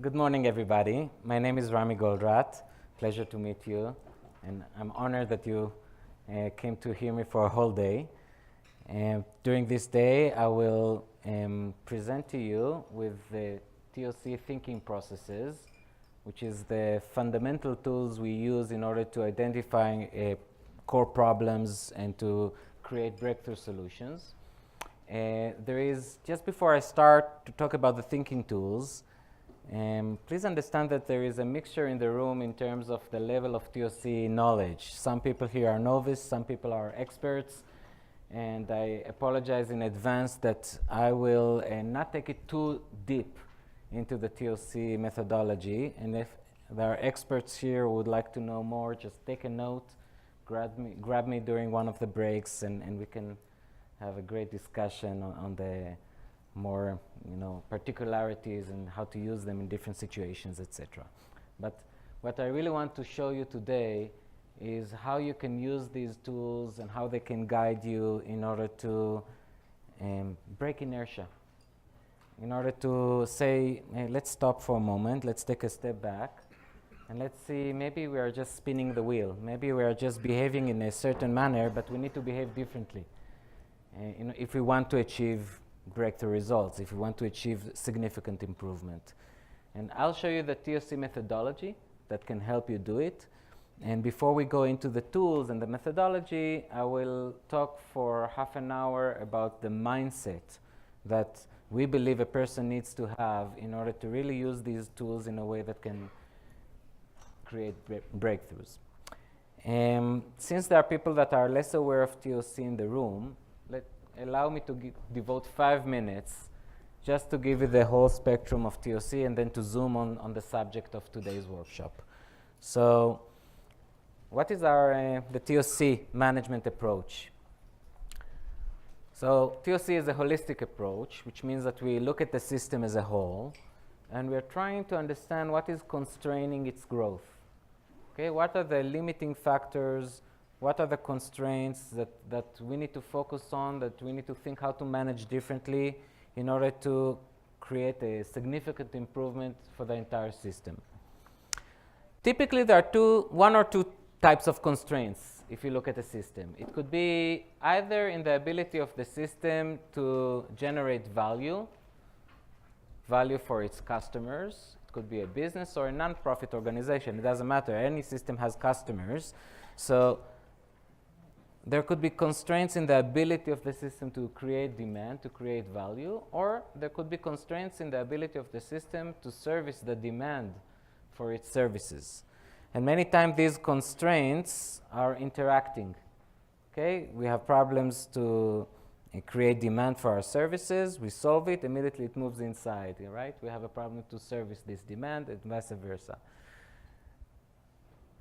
Good morning, everybody. My name is Rami Goldratt. Pleasure to meet you. And I'm honored that you came to hear me for a whole day. During this day, I will present to you with the TOC thinking processes, which is the fundamental tools we use in order to identify core problems and to create breakthrough solutions. Just before I start to talk about the thinking tools, please understand that there is a mixture in the room in terms of the level of TOC knowledge. Some people here are novice, some people are experts, and I apologize in advance that I will not take it too deep into the TOC methodology. And if there are experts here who would like to know more, just take a note, grab me during one of the breaks, and we can have a great discussion on the more particularities and how to use them in different situations, etc. But what I really want to show you today is how you can use these tools and how they can guide you in order to break inertia. In order to say, hey, let's stop for a moment, let's take a step back, and let's see, maybe we are just spinning the wheel. Maybe we are just behaving in a certain manner, but we need to behave differently. If we want to achieve breakthrough results, if we want to achieve significant improvement. And I'll show you the TOC methodology that can help you do it. And before we go into the tools and the methodology, I will talk for half an hour about the mindset that we believe a person needs to have in order to really use these tools in a way that can create breakthroughs. Since there are people that are less aware of TOC in the room, allow me to devote 5 minutes just to give you the whole spectrum of TOC and then to zoom on the subject of today's workshop. So what is the TOC management approach? So TOC is a holistic approach, which means that we look at the system as a whole, and we're trying to understand what is constraining its growth. Okay, what are the limiting factors? What are the constraints that we need to focus on, that we need to think how to manage differently in order to create a significant improvement for the entire system? Typically, there are one or two types of constraints if you look at a system. It could be either in the ability of the system to generate value for its customers. It could be a business or a non-profit organization. It doesn't matter. Any system has customers. So there could be constraints in the ability of the system to create demand, to create value, or there could be constraints in the ability of the system to service the demand for its services. And many times these constraints are interacting. Okay? We have problems to create demand for our services, we solve it, immediately it moves inside, right? We have a problem to service this demand and vice versa.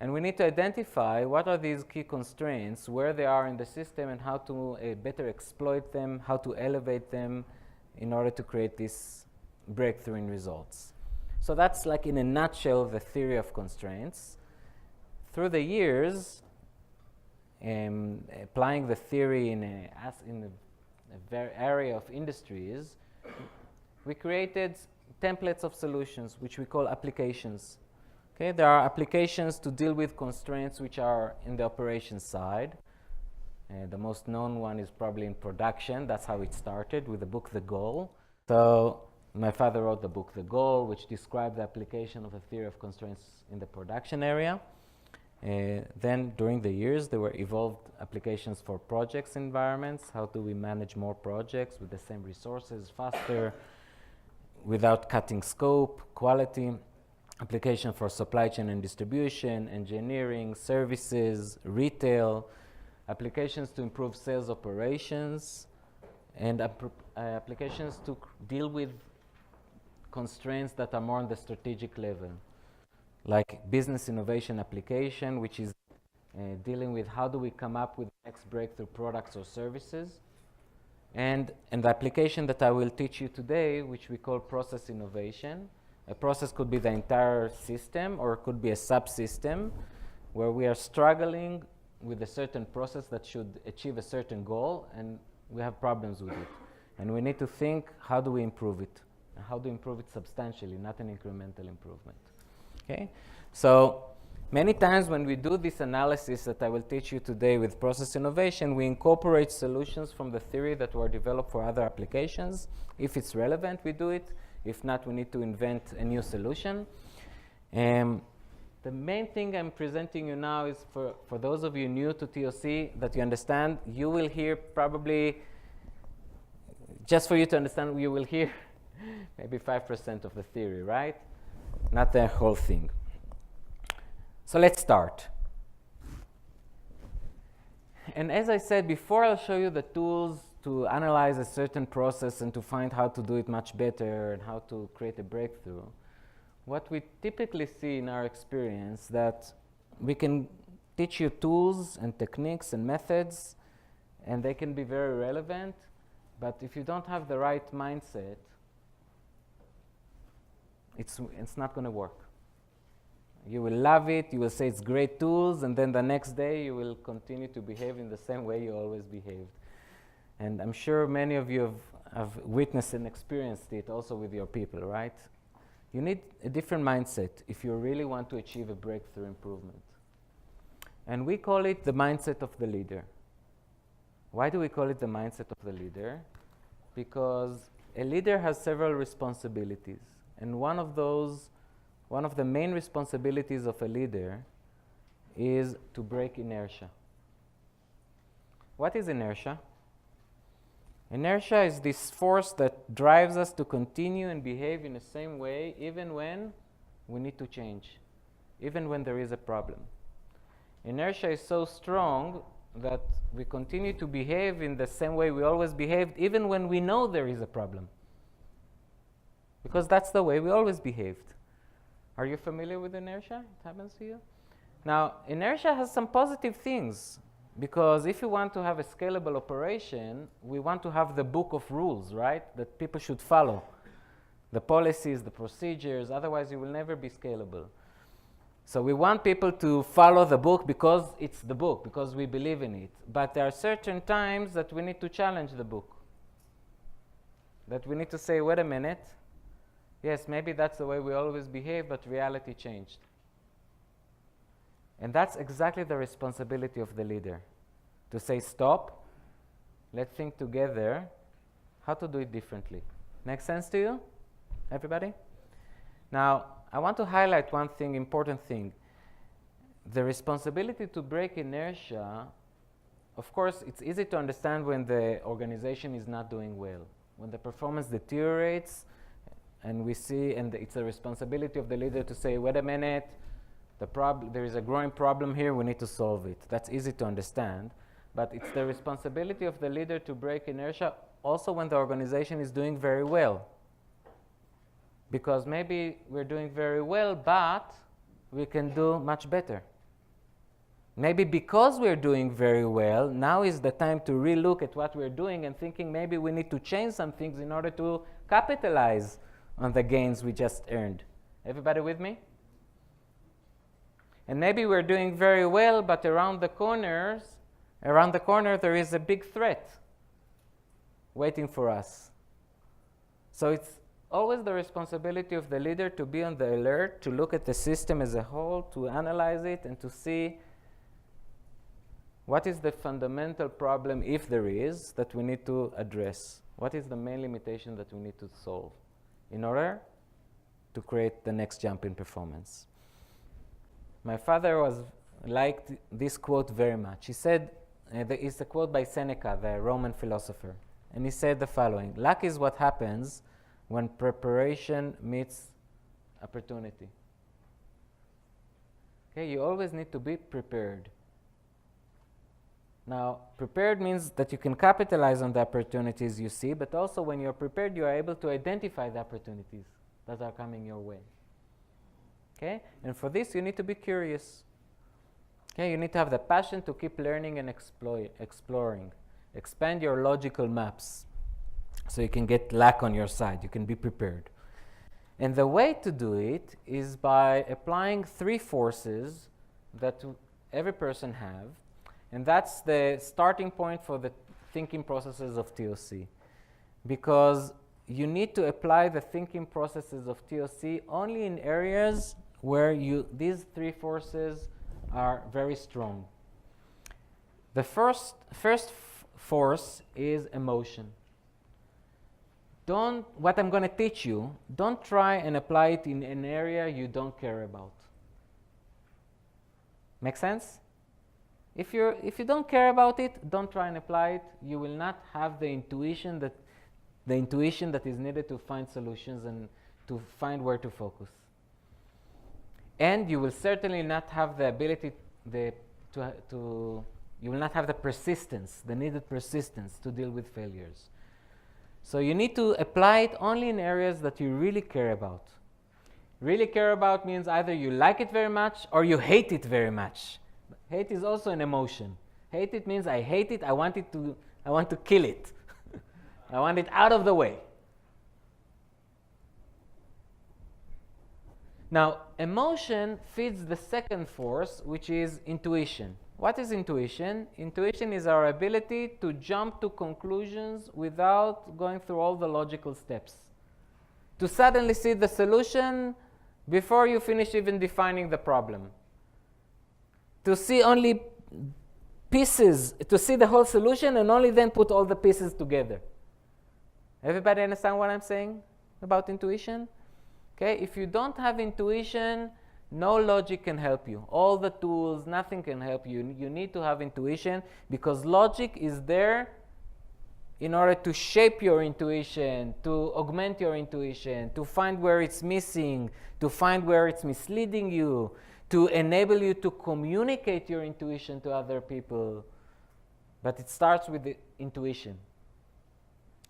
And we need to identify what are these key constraints, where they are in the system, and how to better exploit them, how to elevate them in order to create this breakthrough in results. So that's like in a nutshell the theory of constraints. Through the years, applying the theory in a area of industries, we created templates of solutions, which we call applications. Okay, there are applications to deal with constraints which are in the operations side. The most known one is probably in production. That's how it started with the book The Goal. So my father wrote the book The Goal, which described the application of the theory of constraints in the production area. Then during the years, there were evolved applications for projects environments. How do we manage more projects with the same resources faster without cutting scope, quality? Application for supply chain and distribution, engineering, services, retail, applications to improve sales operations, and applications to deal with constraints that are more on the strategic level, like business innovation application, which is dealing with how do we come up with next breakthrough products or services, and the application that I will teach you today, which we call process innovation. A process could be the entire system, or it could be a subsystem where we are struggling with a certain process that should achieve a certain goal, and we have problems with it. And we need to think, how do we improve it? how to improve it substantially, not an incremental improvement. Okay? So many times when we do this analysis that I will teach you today with process innovation, we incorporate solutions from the theory that were developed for other applications. If it's relevant, we do it. If not, we need to invent a new solution. The main thing I'm presenting you now is for those of you new to TOC, that you understand, you will hear probably, just for you to understand, you will hear maybe 5% of the theory, right? Not the whole thing. So let's start. And as I said before, I'll show you the tools to analyze a certain process and to find how to do it much better and how to create a breakthrough. What we typically see in our experience that we can teach you tools and techniques and methods, and they can be very relevant, but if you don't have the right mindset, it's not going to work. You will love it, you will say it's great tools, and then the next day you will continue to behave in the same way you always behaved. And I'm sure many of you have witnessed and experienced it also with your people, right? You need a different mindset if you really want to achieve a breakthrough improvement. And we call it the mindset of the leader. Why do we call it the mindset of the leader? Because a leader has several responsibilities. And one of the main responsibilities of a leader is to break inertia. What is inertia? Inertia is this force that drives us to continue and behave in the same way even when we need to change, even when there is a problem. Inertia is so strong that we continue to behave in the same way we always behaved even when we know there is a problem. Because that's the way we always behaved. Are you familiar with inertia? It happens to you? Now, inertia has some positive things. Because if you want to have a scalable operation, we want to have the book of rules, right? That people should follow. The policies, the procedures, otherwise you will never be scalable. So we want people to follow the book because it's the book, because we believe in it. But there are certain times that we need to challenge the book. That we need to say, wait a minute, yes, maybe that's the way we always behave, but reality changed. And that's exactly the responsibility of the leader, to say, stop, let's think together how to do it differently. Make sense to you, everybody? Now, I want to highlight one thing, important thing. The responsibility to break inertia, of course, it's easy to understand when the organization is not doing well. When the performance deteriorates, and we see, and it's a responsibility of the leader to say, wait a minute, there is a growing problem here, we need to solve it. That's easy to understand. But it's the responsibility of the leader to break inertia also when the organization is doing very well. Because maybe we're doing very well, but we can do much better. Maybe because we're doing very well, now is the time to relook at what we're doing and thinking maybe we need to change some things in order to capitalize on the gains we just earned. Everybody with me? And maybe we're doing very well, but around the corner there is a big threat waiting for us. So it's always the responsibility of the leader to be on the alert, to look at the system as a whole, to analyze it, and to see what is the fundamental problem, if there is, that we need to address. What is the main limitation that we need to solve in order to create the next jump in performance? My father liked this quote very much. He said, it's a quote by Seneca, the Roman philosopher. And he said the following: luck is what happens when preparation meets opportunity. Okay, you always need to be prepared. Now, prepared means that you can capitalize on the opportunities you see, but also when you're prepared, you are able to identify the opportunities that are coming your way. Okay? And for this, you need to be curious. Okay? You need to have the passion to keep learning and exploring. Expand your logical maps so you can get luck on your side. You can be prepared. And the way to do it is by applying 3 forces that every person have. And that's the starting point for the thinking processes of TOC. Because you need to apply the thinking processes of TOC only in areas where these three forces are very strong. The first force is emotion. What I'm going to teach you, don't try and apply it in an area you don't care about. Make sense? If you don't care about it, don't try and apply it. You will not have the intuition that is needed to find solutions and to find where to focus. And you will certainly not have the ability you will not have the persistence, the needed persistence to deal with failures. So you need to apply it only in areas that you really care about. Really care about means either you like it very much or you hate it very much. Hate is also an emotion. Hate it means I hate it, I want to kill it. I want it out of the way. Now, emotion feeds the second force, which is intuition. What is intuition? Intuition is our ability to jump to conclusions without going through all the logical steps. To suddenly see the solution before you finish even defining the problem. To see only pieces, to see the whole solution and only then put all the pieces together. Everybody understand what I'm saying about intuition? Okay, if you don't have intuition, no logic can help you. All the tools, nothing can help you. You need to have intuition because logic is there in order to shape your intuition, to augment your intuition, to find where it's missing, to find where it's misleading you, to enable you to communicate your intuition to other people. But it starts with the intuition.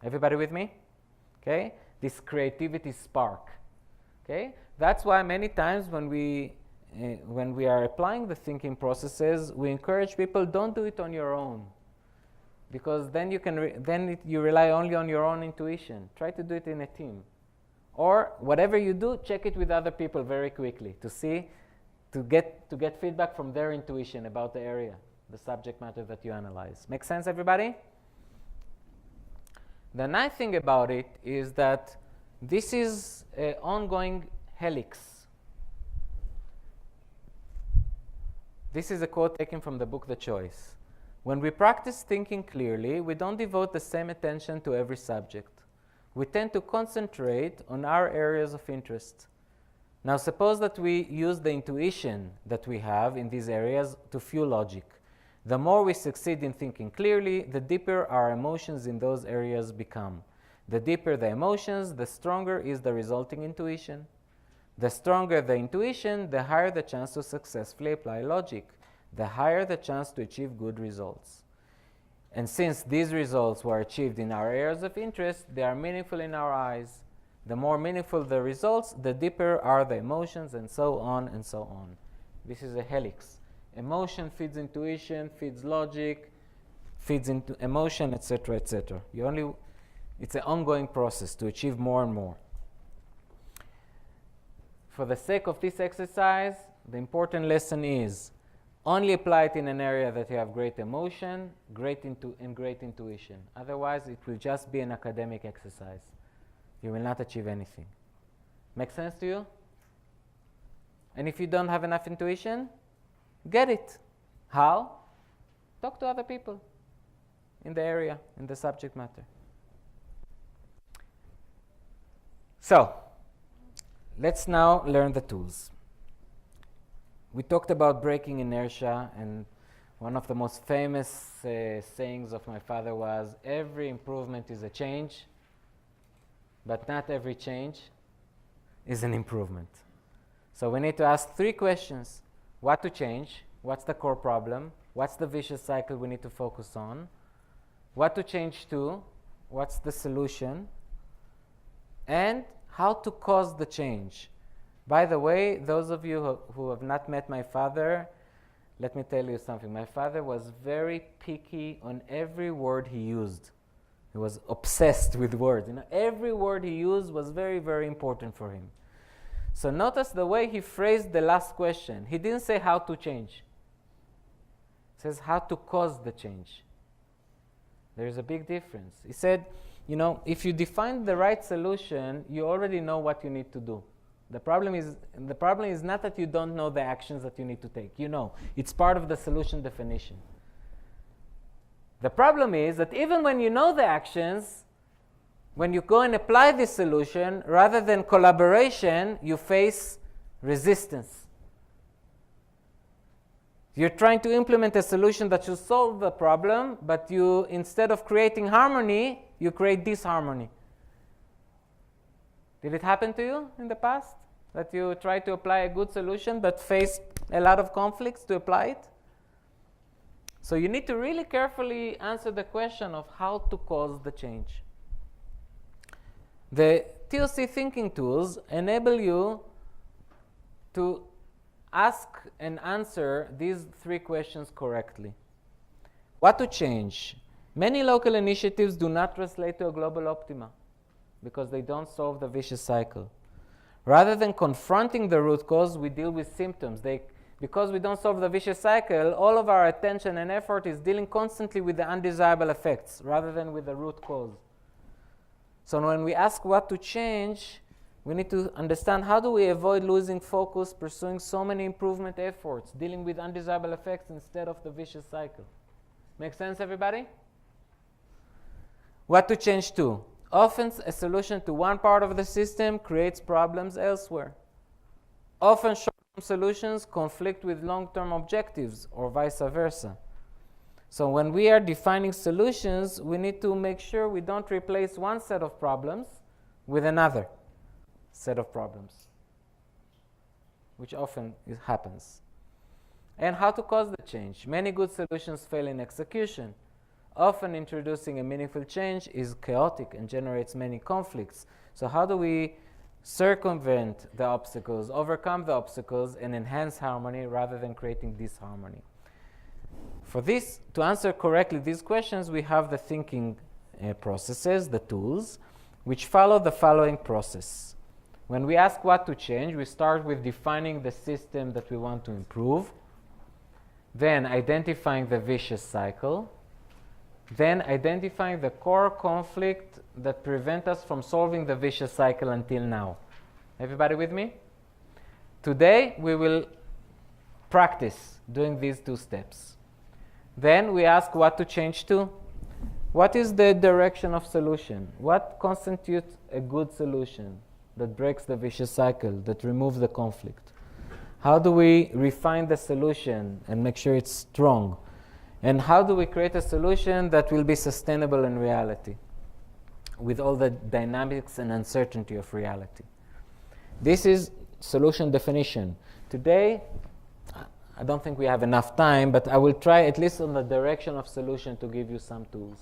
Everybody with me? Okay? This creativity spark. Okay? That's why many times when we are applying the thinking processes, we encourage people, don't do it on your own. Because then you rely only on your own intuition. Try to do it in a team. Or whatever you do, check it with other people very quickly to get feedback from their intuition about the area, the subject matter that you analyze. Make sense, everybody? The nice thing about it is that this is an ongoing helix. This is a quote taken from the book The Choice. When we practice thinking clearly, we don't devote the same attention to every subject. We tend to concentrate on our areas of interest. Now suppose that we use the intuition that we have in these areas to fuel logic. The more we succeed in thinking clearly, the deeper our emotions in those areas become. The deeper the emotions, the stronger is the resulting intuition. The stronger the intuition, the higher the chance to successfully apply logic, the higher the chance to achieve good results. And since these results were achieved in our areas of interest, they are meaningful in our eyes. The more meaningful the results, the deeper are the emotions, and so on and so on. This is a helix. Emotion feeds intuition, feeds logic, feeds into emotion, etc., etc. It's an ongoing process to achieve more and more. For the sake of this exercise, the important lesson is only apply it in an area that you have great emotion, great intuition. Otherwise, it will just be an academic exercise. You will not achieve anything. Make sense to you? And if you don't have enough intuition, get it. How? Talk to other people in the area, in the subject matter. So, let's now learn the tools. We talked about breaking inertia, and one of the most famous sayings of my father was, every improvement is a change, but not every change is an improvement. So we need to ask 3 questions. What to change? What's the core problem? What's the vicious cycle we need to focus on? What to change to? What's the solution? And how to cause the change. By the way, those of you who have not met my father, let me tell you something. My father was very picky on every word he used. He was obsessed with words. Every word he used was very, very important for him. So notice the way he phrased the last question. He didn't say how to change. He says how to cause the change. There is a big difference. He said, you know, if you define the right solution, you already know what you need to do. The problem is not that you don't know the actions that you need to take. You know, it's part of the solution definition. The problem is that even when you know the actions, when you go and apply this solution, rather than collaboration, you face resistance. You're trying to implement a solution that should solve the problem, but you, instead of creating harmony, you create disharmony. Did it happen to you in the past? That you tried to apply a good solution but faced a lot of conflicts to apply it? So you need to really carefully answer the question of how to cause the change. The TOC thinking tools enable you to ask and answer these three questions correctly. What to change? Many local initiatives do not translate to a global optima because they don't solve the vicious cycle. Rather than confronting the root cause, we deal with symptoms. Because we don't solve the vicious cycle, all of our attention and effort is dealing constantly with the undesirable effects rather than with the root cause. So when we ask what to change, we need to understand how do we avoid losing focus, pursuing so many improvement efforts, dealing with undesirable effects instead of the vicious cycle. Make sense, everybody? What to change to? Often a solution to one part of the system creates problems elsewhere. Often short-term solutions conflict with long-term objectives or vice versa. So when we are defining solutions, we need to make sure we don't replace one set of problems with another set of problems, which often happens. And how to cause the change. Many good solutions fail in execution. Often introducing a meaningful change is chaotic and generates many conflicts. So how do we circumvent the obstacles, overcome the obstacles, and enhance harmony rather than creating disharmony? For this, to answer correctly these questions, we have the thinking processes, the tools, which follow the following process. When we ask what to change, we start with defining the system that we want to improve, then identifying the vicious cycle, then identifying the core conflict that prevent us from solving the vicious cycle until now. Everybody with me? Today, we will practice doing these two steps. Then we ask what to change to. What is the direction of solution? What constitutes a good solution that breaks the vicious cycle, that removes the conflict? How do we refine the solution and make sure it's strong? And how do we create a solution that will be sustainable in reality with all the dynamics and uncertainty of reality? This is solution definition. Today, I don't think we have enough time, but I will try at least on the direction of solution to give you some tools.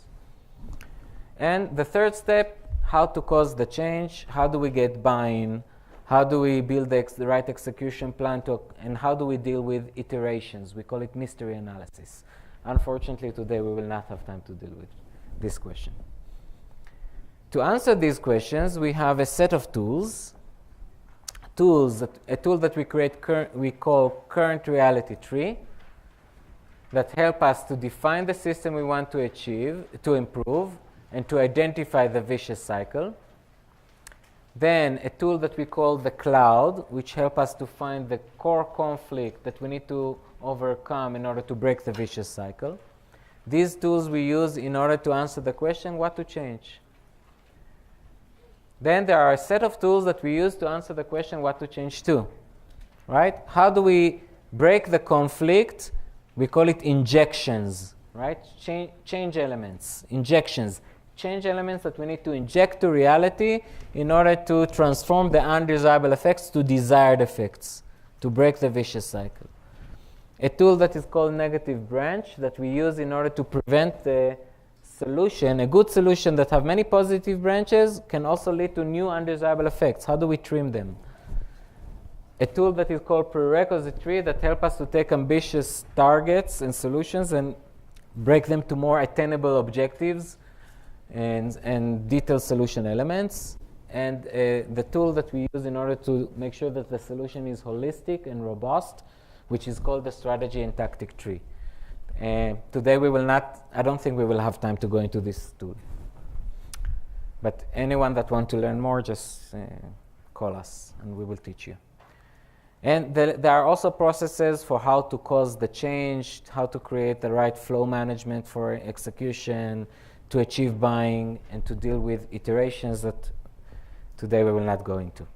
And the third step, how to cause the change, how do we get buy-in, how do we build the right execution plan, and how do we deal with iterations? We call it mystery analysis. Unfortunately, today we will not have time to deal with this question. To answer these questions, we have a set of tools. A tool that we call current reality tree, that help us to define the system we want to achieve, to improve, and to identify the vicious cycle. Then a tool that we call the cloud, which help us to find the core conflict that we need to overcome in order to break the vicious cycle. These tools we use in order to answer the question, what to change? Then there are a set of tools that we use to answer the question, what to change to, right? How do we break the conflict? We call it injections, right? Change elements, injections. Change elements that we need to inject to reality in order to transform the undesirable effects to desired effects, to break the vicious cycle. A tool that is called negative branch that we use in order to prevent the solution, a good solution that have many positive branches can also lead to new undesirable effects. How do we trim them? A tool that is called prerequisite tree that help us to take ambitious targets and solutions and break them to more attainable objectives and detailed solution elements. And the tool that we use in order to make sure that the solution is holistic and robust, which is called the strategy and tactic tree. Today we will not, I don't think we will have time to go into this tool. But anyone that wants to learn more, just call us and we will teach you. And there are also processes for how to cause the change, how to create the right flow management for execution, to achieve buying, and to deal with iterations that today we will not go into.